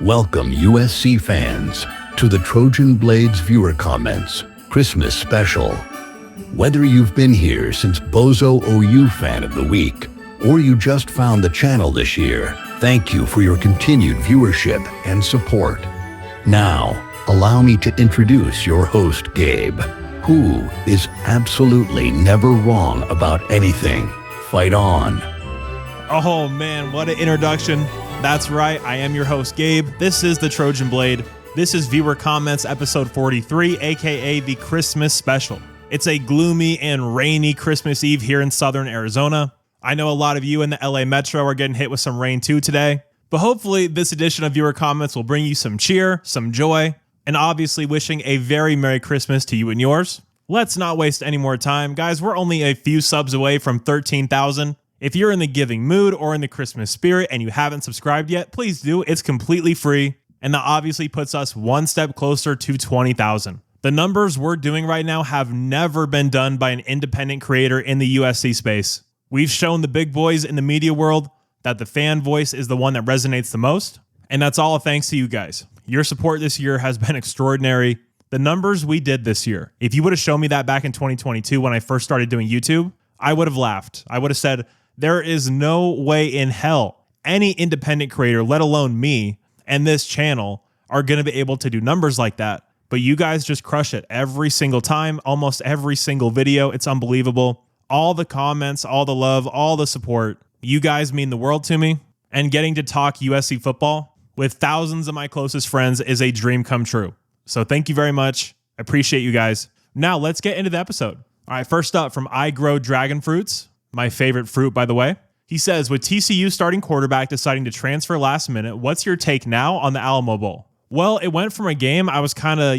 Welcome, USC fans, to the Trojan Blades Viewer Comments Christmas Special. Whether you've been here since Bozo OU Fan of the Week, or you just found the channel this year, thank you for your continued viewership and support. Now, allow me to introduce your host, Gabe, who is absolutely never wrong about anything. Fight on. Oh man, what an introduction. That's right, I am your host, Gabe. This is the Trojan Blade. This is Viewer Comments episode 43, aka the Christmas Special. It's a gloomy and rainy Christmas Eve here in southern Arizona. I know a lot of you in the LA Metro are getting hit with some rain too today, but hopefully this edition of Viewer Comments will bring you some cheer, some joy, and obviously wishing a very Merry Christmas to you and yours. Let's not waste any more time. Guys, we're only a few subs away from 13,000. If you're in the giving mood or in the Christmas spirit and you haven't subscribed yet, please do. It's completely free, and that obviously puts us one step closer to 20,000. The numbers we're doing right now have never been done by an independent creator in the USC space. We've shown the big boys in the media world that the fan voice is the one that resonates the most, and that's all thanks to you guys. Your support this year has been extraordinary. The numbers we did this year, if you would have shown me that back in 2022 when I first started doing YouTube, I would have laughed. I would have said, there is no way in hell any independent creator, let alone me and this channel, are going to be able to do numbers like that. But you guys just crush it every single time, almost every single video. It's unbelievable. All the comments, all the love, all the support. You guys mean the world to me. And getting to talk USC football with thousands of my closest friends is a dream come true. So thank you very much. I appreciate you guys. Now let's get into the episode. All right, first up from I Grow Dragon Fruits. My favorite fruit, by the way. He says, with TCU starting quarterback deciding to transfer last minute, what's your take now on the Alamo Bowl? Well, it went from a game I was kind of,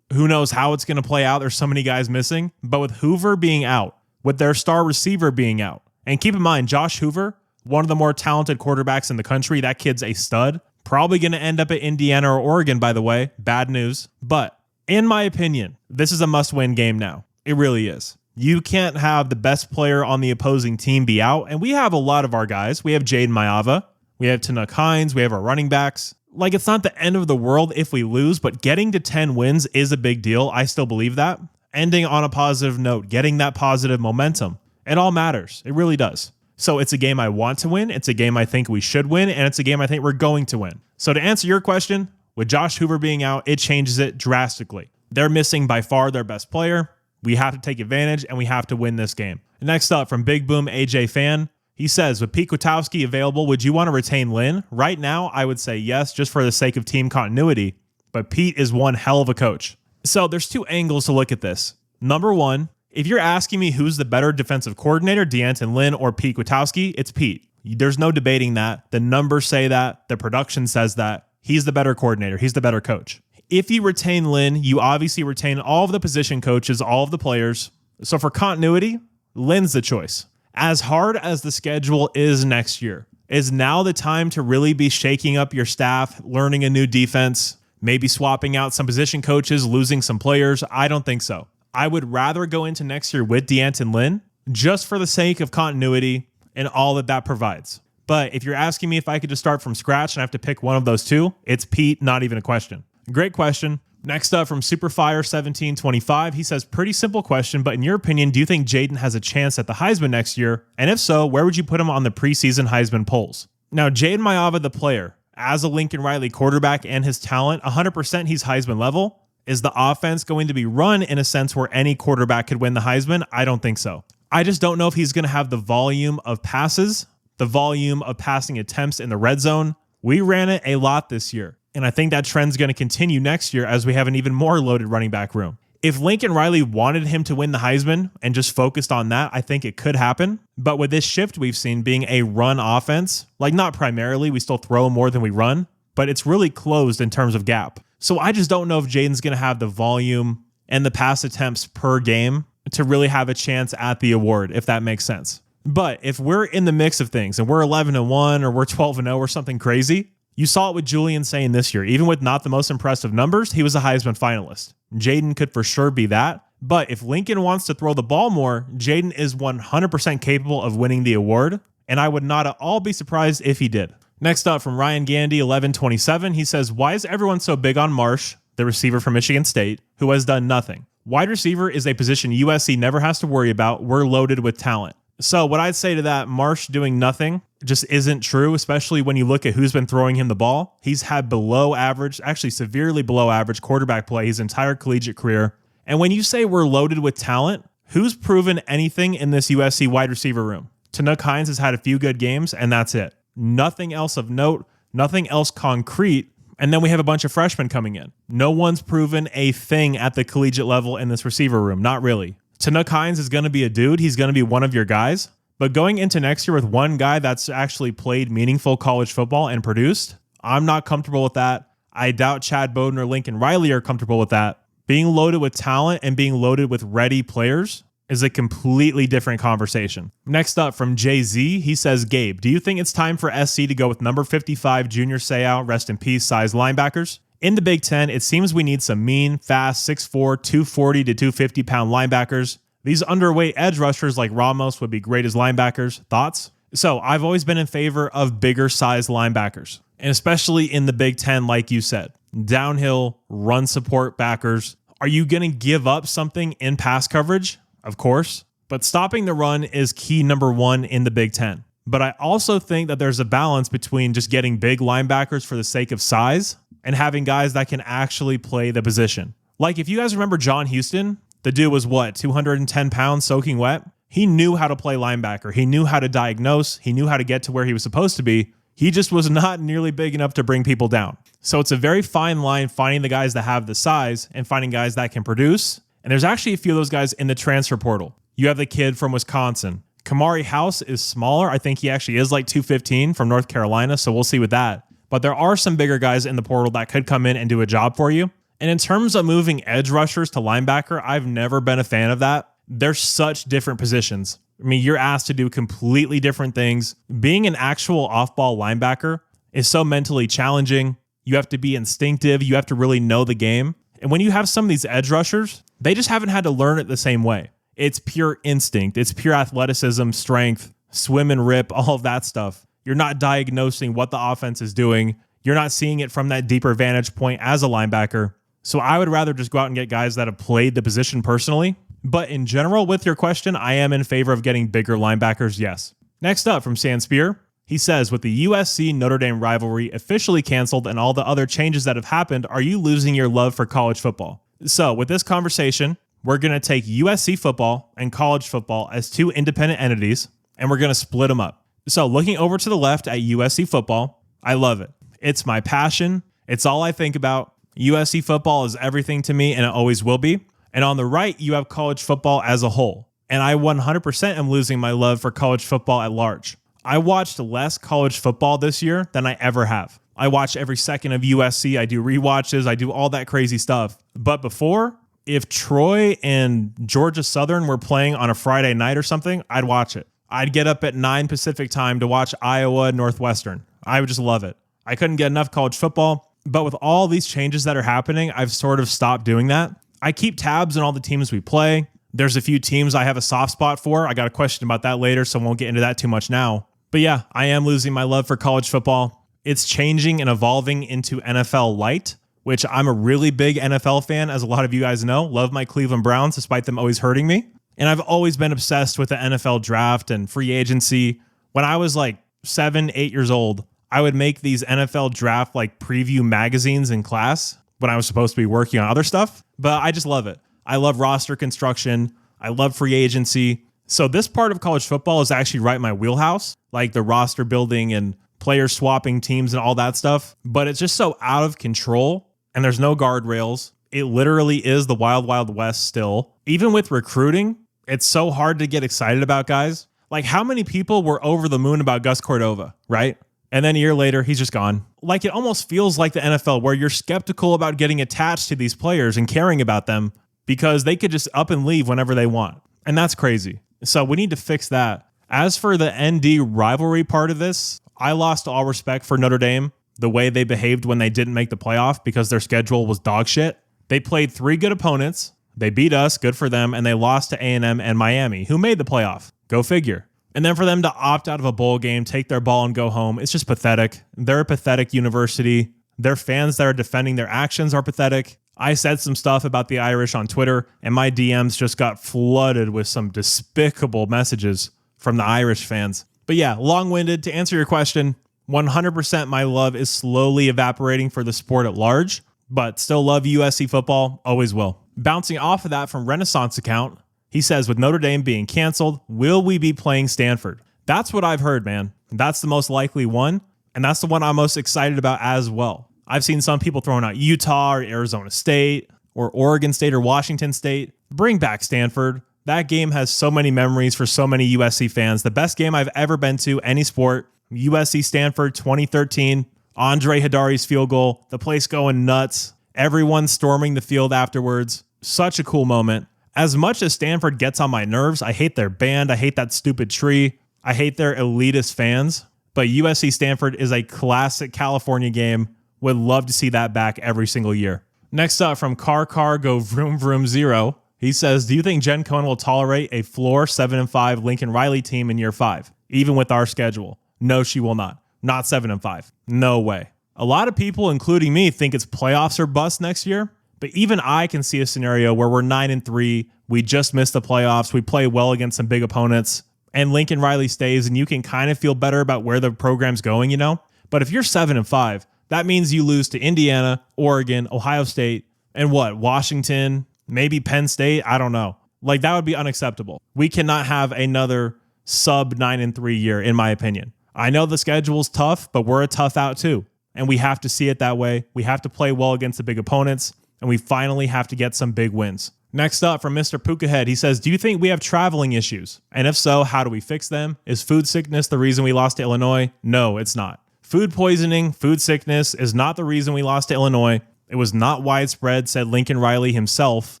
who knows how it's going to play out. There's so many guys missing. But with Hoover being out, with their star receiver being out, and keep in mind, Josh Hoover, one of the more talented quarterbacks in the country, that kid's a stud. Probably going to end up at Indiana or Oregon, by the way. Bad news. But in my opinion, this is a must-win game now. It really is. You can't have the best player on the opposing team be out. And we have a lot of our guys. We have Jaden Mayava. We have Tanuk Hines. We have our running backs. Like, it's not the end of the world if we lose, but getting to 10 wins is a big deal. I still believe that. Ending on a positive note, getting that positive momentum. It all matters. It really does. So it's a game I want to win. It's a game I think we should win. And it's a game I think we're going to win. So to answer your question, with Josh Hoover being out, it changes it drastically. They're missing by far their best player. We have to take advantage, and we have to win this game. Next up, from Big Boom AJ Fan, he says, with Kwiatkowski available, would you want to retain Lynn? Right now, I would say yes, just for the sake of team continuity, but Pete is one hell of a coach. So there's two angles to look at this. Number one, if you're asking me who's the better defensive coordinator, D'Anton Lynn or Pete Kwiatkowski, it's Pete. There's no debating that. The numbers say that. The production says that. He's the better coordinator. He's the better coach. If you retain Lynn, you obviously retain all of the position coaches, all of the players. So for continuity, Lynn's the choice. As hard as the schedule is next year, is now the time to really be shaking up your staff, learning a new defense, maybe swapping out some position coaches, losing some players? I don't think so. I would rather go into next year with D'Anton Lynn just for the sake of continuity and all that that provides. But if you're asking me if I could just start from scratch and I have to pick one of those two, it's Pete, not even a question. Great question. Next up from Superfire1725, he says, pretty simple question, but in your opinion, do you think Jaden has a chance at the Heisman next year? And if so, where would you put him on the preseason Heisman polls? Now, Jaden Mayava, the player, as a Lincoln Riley quarterback and his talent, 100% he's Heisman level. Is the offense going to be run in a sense where any quarterback could win the Heisman? I don't think so. I just don't know if he's going to have the volume of passes, the volume of passing attempts in the red zone. We ran it a lot this year. And I think that trend's going to continue next year as we have an even more loaded running back room. If Lincoln Riley wanted him to win the Heisman and just focused on that, I think it could happen. But with this shift we've seen being a run offense, like not primarily, we still throw more than we run, but it's really closed in terms of gap. So I just don't know if Jaden's going to have the volume and the pass attempts per game to really have a chance at the award, if that makes sense. But if we're in the mix of things and we're 11-1 or we're 12-0 or something crazy, you saw it with Julian Sain this year. Even with not the most impressive numbers, he was a Heisman finalist. Jaden could for sure be that. But if Lincoln wants to throw the ball more, Jaden is 100% capable of winning the award. And I would not at all be surprised if he did. Next up from Ryan Gandy, 1127, he says, why is everyone so big on Marsh, the receiver from Michigan State, who has done nothing? Wide receiver is a position USC never has to worry about. We're loaded with talent. So what I'd say to that, Marsh doing nothing just isn't true, especially when you look at who's been throwing him the ball. He's had below average, actually severely below average quarterback play his entire collegiate career. And when you say we're loaded with talent, who's proven anything in this USC wide receiver room? Tanook Hines has had a few good games, and that's it. Nothing else of note, nothing else concrete. And then we have a bunch of freshmen coming in. No one's proven a thing at the collegiate level in this receiver room. Not really. Tanook Hines is going to be a dude. He's going to be one of your guys. But going into next year with one guy that's actually played meaningful college football and produced, I'm not comfortable with that. I doubt Chad Bowden or Lincoln Riley are comfortable with that. Being loaded with talent and being loaded with ready players is a completely different conversation. Next up from Jay-Z, he says, Gabe, do you think it's time for SC to go with number 55 Junior Seau, rest in peace, size linebackers? In the Big Ten, it seems we need some mean, fast, 6'4", 240 to 250 pound linebackers. These underweight edge rushers like Ramos would be great as linebackers. Thoughts? So I've always been in favor of bigger size linebackers, and especially in the Big Ten, like you said. Downhill, run support backers. Are you going to give up something in pass coverage? Of course. But stopping the run is key number one in the Big Ten. But I also think that there's a balance between just getting big linebackers for the sake of size and having guys that can actually play the position. Like if you guys remember John Houston, the dude was 210 pounds soaking wet? He knew how to play linebacker. He knew how to diagnose. He knew how to get to where he was supposed to be. He just was not nearly big enough to bring people down. So it's a very fine line finding the guys that have the size and finding guys that can produce. And there's actually a few of those guys in the transfer portal. You have the kid from Wisconsin. Kamari House is smaller. I think he actually is like 215 from North Carolina, so we'll see with that. But there are some bigger guys in the portal that could come in and do a job for you. And in terms of moving edge rushers to linebacker, I've never been a fan of that. They're such different positions. I mean, you're asked to do completely different things. Being an actual off-ball linebacker is so mentally challenging. You have to be instinctive. You have to really know the game. And when you have some of these edge rushers, they just haven't had to learn it the same way. It's pure instinct. It's pure athleticism, strength, swim and rip, all of that stuff. You're not diagnosing what the offense is doing. You're not seeing it from that deeper vantage point as a linebacker. So I would rather just go out and get guys that have played the position personally. But in general, with your question, I am in favor of getting bigger linebackers, yes. Next up from San Spear, he says, with the USC-Notre Dame rivalry officially canceled and all the other changes that have happened, are you losing your love for college football? So with this conversation, we're going to take USC football and college football as two independent entities, and we're going to split them up. So looking over to the left at USC football, I love it. It's my passion. It's all I think about. USC football is everything to me, and it always will be. And on the right, you have college football as a whole. And I 100% am losing my love for college football at large. I watched less college football this year than I ever have. I watch every second of USC. I do rewatches. I do all that crazy stuff. But before, if Troy and Georgia Southern were playing on a Friday night or something, I'd watch it. I'd get up at 9 Pacific time to watch Iowa Northwestern. I would just love it. I couldn't get enough college football. But with all these changes that are happening, I've sort of stopped doing that. I keep tabs on all the teams we play. There's a few teams I have a soft spot for. I got a question about that later, so I won't get into that too much now. But yeah, I am losing my love for college football. It's changing and evolving into NFL light, which I'm a really big NFL fan, as a lot of you guys know. Love my Cleveland Browns, despite them always hurting me. And I've always been obsessed with the NFL draft and free agency. When I was like 7, 8 years old, I would make these NFL draft like preview magazines in class when I was supposed to be working on other stuff. But I just love it. I love roster construction. I love free agency. So this part of college football is actually right in my wheelhouse, like the roster building and player swapping teams and all that stuff. But it's just so out of control and there's no guardrails. It literally is the wild, wild west still. Even with recruiting, it's so hard to get excited about guys. Like how many people were over the moon about Gus Cordova, right? And then a year later, he's just gone. Like it almost feels like the NFL where you're skeptical about getting attached to these players and caring about them because they could just up and leave whenever they want. And that's crazy. So we need to fix that. As for the ND rivalry part of this, I lost all respect for Notre Dame, the way they behaved when they didn't make the playoff because their schedule was dog shit. They played 3 good opponents. They beat us, good for them, and they lost to A&M and Miami, who made the playoff. Go figure. And then for them to opt out of a bowl game, take their ball and go home, it's just pathetic. They're a pathetic university. Their fans that are defending their actions are pathetic. I said some stuff about the Irish on Twitter, and my DMs just got flooded with some despicable messages from the Irish fans. But yeah, long-winded. To answer your question, 100% my love is slowly evaporating for the sport at large, but still love USC football, always will. Bouncing off of that from Renaissance account, he says, with Notre Dame being canceled, will we be playing Stanford? That's what I've heard, man. That's the most likely one, and that's the one I'm most excited about as well. I've seen some people throwing out Utah or Arizona State or Oregon State or Washington State. Bring back Stanford. That game has so many memories for so many USC fans. The best game I've ever been to, any sport, USC Stanford 2013, Andre Hidari's field goal, the place going nuts, everyone storming the field afterwards. Such a cool moment. As much as Stanford gets on my nerves, I hate their band, I hate that stupid tree, I hate their elitist fans, but USC Stanford is a classic California game. Would love to see that back every single year. Next up from Car Go Vroom Vroom 0, he says, do you think Jen Cohen will tolerate a floor 7-5 Lincoln Riley team in year 5, even with our schedule? No, she will not. Not 7-5. No way. A lot of people, including me, think it's playoffs or bust next year. But even I can see a scenario where we're 9-3, we just missed the playoffs, we play well against some big opponents, and Lincoln Riley stays, and you can kind of feel better about where the program's going, you know? But if you're 7-5, that means you lose to Indiana, Oregon, Ohio State, and what? Washington, maybe Penn State? I don't know. Like, that would be unacceptable. We cannot have another sub 9-3 year, in my opinion. I know the schedule's tough, but we're a tough out too. And we have to see it that way. We have to play well against the big opponents. And we finally have to get some big wins. Next up from Mr. Pukahead, he says, do you think we have traveling issues? And if so, how do we fix them? Is food sickness the reason we lost to Illinois? No, it's not. Food poisoning, food sickness is not the reason we lost to Illinois. It was not widespread, said Lincoln Riley himself.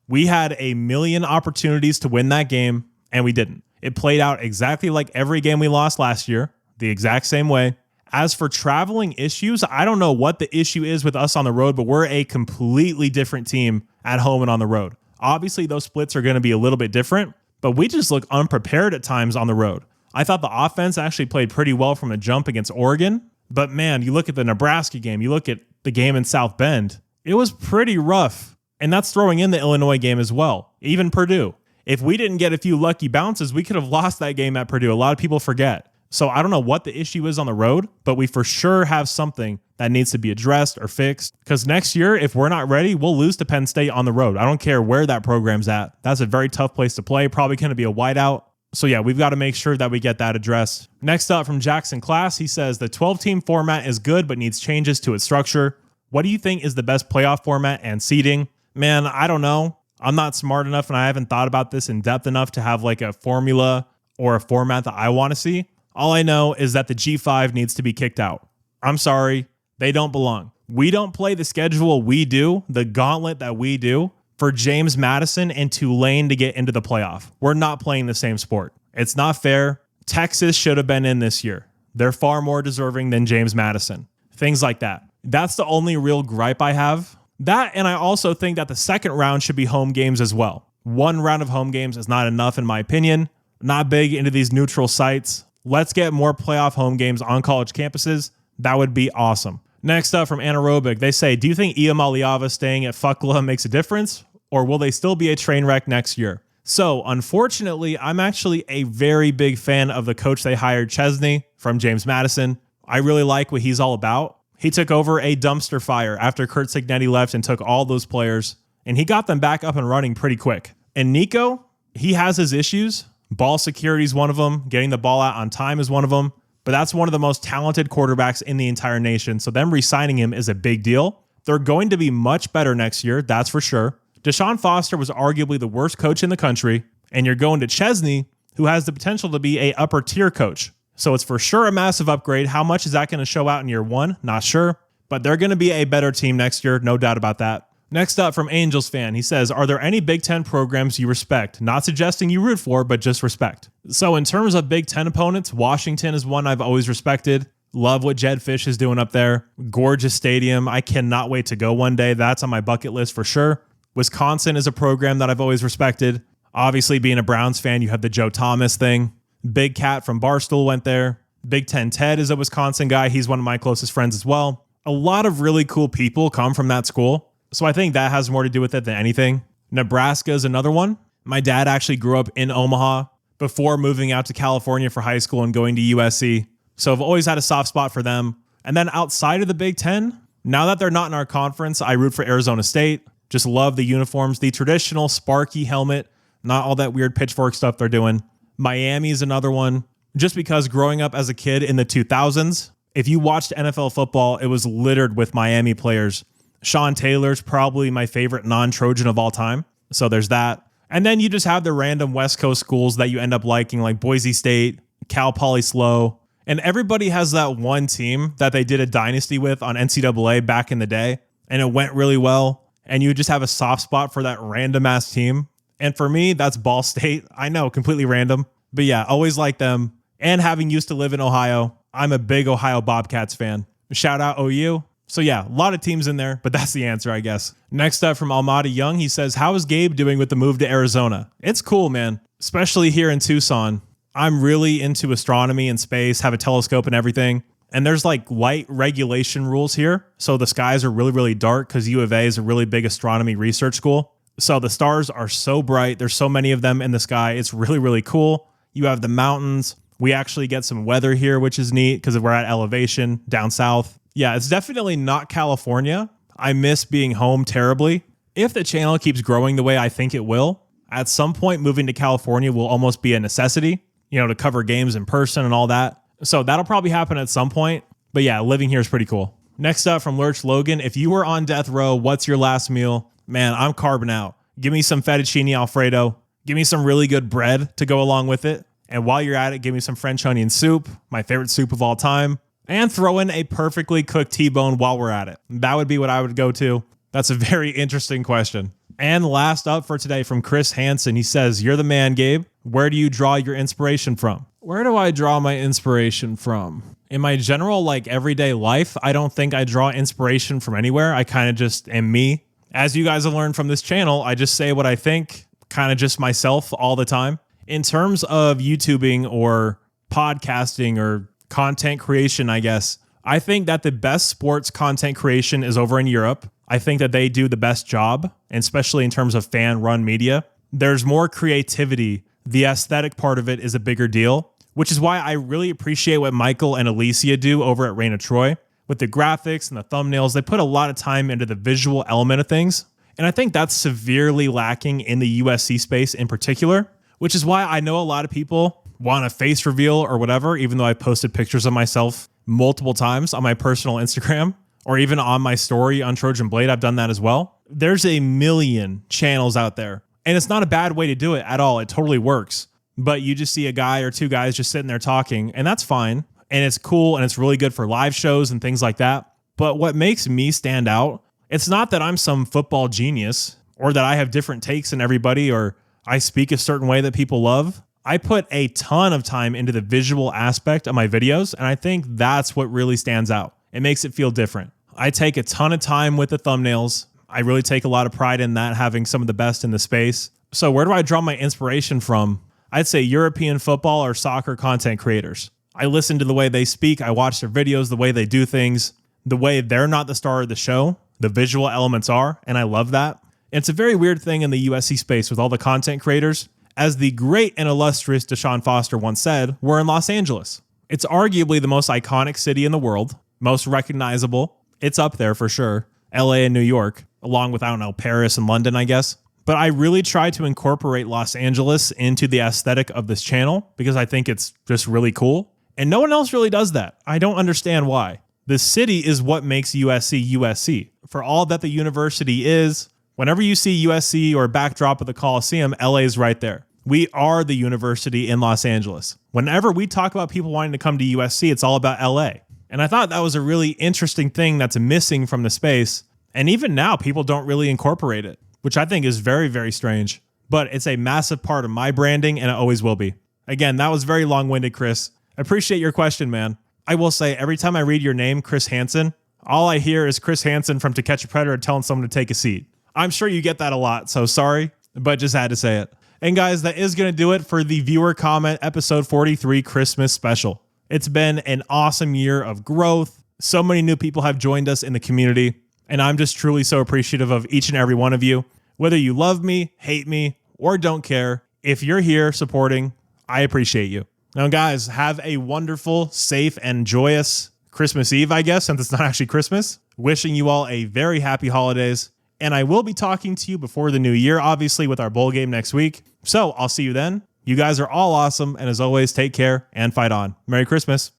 We had a million opportunities to win that game, and we didn't. It played out exactly like every game we lost last year, the exact same way. As for traveling issues, I don't know what the issue is with us on the road, but we're a completely different team at home and on the road. Obviously, those splits are going to be a little bit different, but we just look unprepared at times on the road. I thought the offense actually played pretty well from the jump against Oregon, but man, you look at the Nebraska game, you look at the game in South Bend, it was pretty rough, and that's throwing in the Illinois game as well, even Purdue. If we didn't get a few lucky bounces, we could have lost that game at Purdue. A lot of people forget. So I don't know what the issue is on the road, but we for sure have something that needs to be addressed or fixed. Because next year, if we're not ready, we'll lose to Penn State on the road. I don't care where that program's at. That's a very tough place to play. Probably going to be a whiteout. So yeah, we've got to make sure that we get that addressed. Next up from Jackson Class, he says the 12-team format is good, but needs changes to its structure. What do you think is the best playoff format and seeding? Man, I don't know. I'm not smart enough and I haven't thought about this in depth enough to have like a formula or a format that I want to see. All I know is that the G5 needs to be kicked out. I'm sorry, they don't belong. We don't play the schedule we do, the gauntlet that we do, for James Madison and Tulane to get into the playoff. We're not playing the same sport. It's not fair. Texas should have been in this year. They're far more deserving than James Madison. Things like that. That's the only real gripe I have. That, and I also think that the second round should be home games as well. One round of home games is not enough in my opinion. Not big into these neutral sites. Let's get more playoff home games on college campuses. That would be awesome. Next up from Anaerobic, they say, do you think Mayava staying at Fuckla makes a difference? Or will they still be a train wreck next year? So, unfortunately, I'm actually a very big fan of the coach they hired, Chesney, from James Madison. I really like what he's all about. He took over a dumpster fire after Curt Cignetti left and took all those players, and he got them back up and running pretty quick. And Nico, he has his issues. Ball security is one of them. Getting the ball out on time is one of them. But that's one of the most talented quarterbacks in the entire nation. So them re-signing him is a big deal. They're going to be much better next year, that's for sure. Deshaun Foster was arguably the worst coach in the country. And you're going to Chesney, who has the potential to be a upper tier coach. So it's for sure a massive upgrade. How much is that going to show out in year one? Not sure. But they're going to be a better team next year, no doubt about that. Next up from Angels fan, he says, are there any Big Ten programs you respect? Not suggesting you root for, but just respect. So in terms of Big Ten opponents, Washington is one I've always respected. Love what Jed Fish is doing up there. Gorgeous stadium. I cannot wait to go one day. That's on my bucket list for sure. Wisconsin is a program that I've always respected. Obviously, being a Browns fan, you have the Joe Thomas thing. Big Cat from Barstool went there. Big Ten Ted is a Wisconsin guy. He's one of my closest friends as well. A lot of really cool people come from that school. So I think that has more to do with it than anything. Nebraska is another one. My dad actually grew up in Omaha before moving out to California for high school and going to USC. So I've always had a soft spot for them. And then outside of the Big Ten, now that they're not in our conference, I root for Arizona State. Just love the uniforms, the traditional Sparky helmet, not all that weird pitchfork stuff they're doing. Miami is another one. Just because growing up as a kid in the 2000s, if you watched NFL football, it was littered with Miami players. Sean Taylor's probably my favorite non-Trojan of all time. So there's that. And then you just have the random West Coast schools that you end up liking, like Boise State, Cal Poly SLO. And everybody has that one team that they did a dynasty with on NCAA back in the day. And it went really well. And you just have a soft spot for that random ass team. And for me, that's Ball State. I know, completely random. But yeah, always like them. And having used to live in Ohio, I'm a big Ohio Bobcats fan. Shout out OU. So yeah, a lot of teams in there, but that's the answer, I guess. Next up from Almada Young, he says, how is Gabe doing with the move to Arizona? It's cool, man. Especially here in Tucson. I'm really into astronomy and space, have a telescope and everything. And there's like light regulation rules here. So the skies are really, really dark because U of A is a really big astronomy research school. So the stars are so bright. There's so many of them in the sky. It's really, really cool. You have the mountains. We actually get some weather here, which is neat because we're at elevation down south. Yeah, it's definitely not California. I miss being home terribly. If the channel keeps growing the way I think it will, at some point moving to California will almost be a necessity, to cover games in person and all that. So that'll probably happen at some point. But yeah, living here is pretty cool. Next up from Lurch Logan, if you were on death row, what's your last meal? Man, I'm carving out. Give me some fettuccine Alfredo. Give me some really good bread to go along with it. And while you're at it, give me some French onion soup, my favorite soup of all time. And throw in a perfectly cooked T-bone while we're at it. That would be what I would go to. That's a very interesting question. And last up for today from Chris Hansen. He says, you're the man, Gabe. Where do you draw your inspiration from? Where do I draw my inspiration from? In my general, everyday life, I don't think I draw inspiration from anywhere. I kind of just am me. As you guys have learned from this channel, I just say what I think, kind of just myself all the time. In terms of YouTubing or podcasting or content creation, I guess, I think that the best sports content creation is over in Europe. I think that they do the best job, and especially in terms of fan-run media. There's more creativity. The aesthetic part of it is a bigger deal, which is why I really appreciate what Michael and Alicia do over at Reign of Troy. With the graphics and the thumbnails, they put a lot of time into the visual element of things. And I think that's severely lacking in the USC space in particular, which is why I know a lot of people want a face reveal or whatever, even though I posted pictures of myself multiple times on my personal Instagram or even on my story on Trojan Blade. I've done that as well. There's a million channels out there, and it's not a bad way to do it at all. It totally works. But you just see a guy or two guys just sitting there talking, and that's fine. And it's cool, and it's really good for live shows and things like that. But what makes me stand out, it's not that I'm some football genius or that I have different takes than everybody or I speak a certain way that people love. I put a ton of time into the visual aspect of my videos, and I think that's what really stands out. It makes it feel different. I take a ton of time with the thumbnails. I really take a lot of pride in that, having some of the best in the space. So where do I draw my inspiration from? I'd say European football or soccer content creators. I listen to the way they speak. I watch their videos, the way they do things, the way they're not the star of the show. The visual elements are, and I love that. It's a very weird thing in the USC space with all the content creators. As the great and illustrious Deshaun Foster once said, we're in Los Angeles. It's arguably the most iconic city in the world, most recognizable. It's up there for sure. LA and New York, along with, Paris and London, I guess. But I really try to incorporate Los Angeles into the aesthetic of this channel because I think it's just really cool. And no one else really does that. I don't understand why. The city is what makes USC USC. For all that the university is, whenever you see USC or backdrop of the Coliseum, LA is right there. We are the university in Los Angeles. Whenever we talk about people wanting to come to USC, it's all about LA. And I thought that was a really interesting thing that's missing from the space. And even now, people don't really incorporate it, which I think is very, very strange. But it's a massive part of my branding, and it always will be. Again, that was very long-winded, Chris. I appreciate your question, man. I will say, every time I read your name, Chris Hansen, all I hear is Chris Hansen from To Catch a Predator telling someone to take a seat. I'm sure you get that a lot, so sorry, but just had to say it. And guys, that is going to do it for the viewer comment episode 43 Christmas special. It's been an awesome year of growth. So many new people have joined us in the community, and I'm just truly so appreciative of each and every one of you. Whether you love me, hate me, or don't care, if you're here supporting, I appreciate you. Now, guys, have a wonderful, safe, and joyous Christmas Eve, I guess, since it's not actually Christmas. Wishing you all a very happy holidays. And I will be talking to you before the new year, obviously, with our bowl game next week. So I'll see you then. You guys are all awesome. And as always, take care and fight on. Merry Christmas.